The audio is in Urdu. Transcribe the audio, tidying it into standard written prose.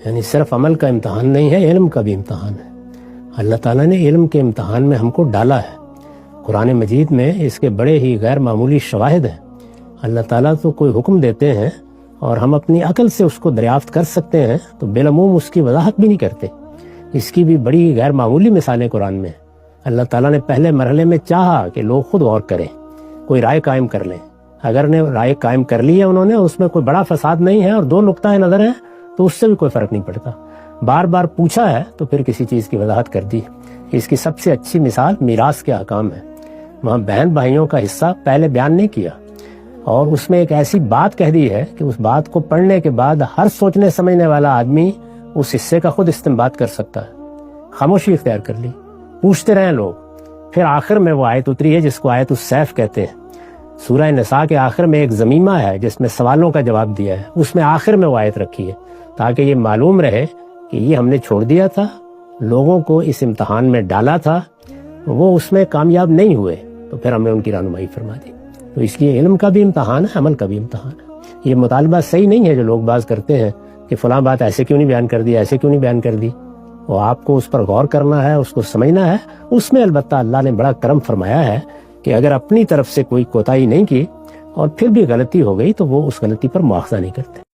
یعنی صرف عمل کا امتحان نہیں ہے، علم کا بھی امتحان ہے۔ اللہ تعالیٰ نے علم کے امتحان میں ہم کو ڈالا ہے۔ قرآن مجید میں اس کے بڑے ہی غیر معمولی شواہد ہیں۔ اللہ تعالیٰ تو کوئی حکم دیتے ہیں اور ہم اپنی عقل سے اس کو دریافت کر سکتے ہیں تو بالعموم اس کی وضاحت بھی نہیں کرتے۔ اس کی بھی بڑی غیر معمولی مثالیں قرآن میں ہیں۔ اللہ تعالیٰ نے پہلے مرحلے میں چاہا کہ لوگ خود غور کریں، کوئی رائے قائم کر لیں۔ اگر نے رائے قائم کر لی ہے انہوں نے، اس میں کوئی بڑا فساد نہیں ہے اور دو نقطۂ نظر ہیں تو اس سے بھی کوئی فرق نہیں پڑتا۔ بار بار پوچھا ہے تو پھر کسی چیز کی وضاحت کر دی۔ اس کی سب سے اچھی مثال میراث کے احکام ہے۔ وہاں بہن بھائیوں کا حصہ پہلے بیان نہیں کیا اور اس میں ایک ایسی بات کہہ دی ہے کہ اس بات کو پڑھنے کے بعد ہر سوچنے سمجھنے والا آدمی اس حصے کا خود استنباط کر سکتا ہے۔ خاموشی اختیار کر لی، پوچھتے رہے لوگ۔ پھر آخر میں وہ آیت اتری ہے جس کو آیت السیف کہتے ہیں۔ سورہ نساء کے آخر میں ایک ضمیمہ ہے جس میں سوالوں کا جواب دیا ہے، اس میں آخر میں وہ آیت رکھی ہے تاکہ یہ معلوم رہے کہ یہ ہم نے چھوڑ دیا تھا، لوگوں کو اس امتحان میں ڈالا تھا، وہ اس میں کامیاب نہیں ہوئے تو پھر ہم نے ان کی رہنمائی فرما دی۔ تو اس لیے علم کا بھی امتحان ہے، عمل کا بھی امتحان ہے۔ یہ مطالبہ صحیح نہیں ہے جو لوگ باز کرتے ہیں کہ فلاں بات ایسے کیوں نہیں بیان کر دی، ایسے کیوں نہیں بیان کر دی۔ وہ آپ کو اس پر غور کرنا ہے، اس کو سمجھنا ہے۔ اس میں البتہ اللہ نے بڑا کرم فرمایا ہے کہ اگر اپنی طرف سے کوئی کوتاہی نہیں کی اور پھر بھی غلطی ہو گئی تو وہ اس غلطی پر مواخذہ نہیں کرتے۔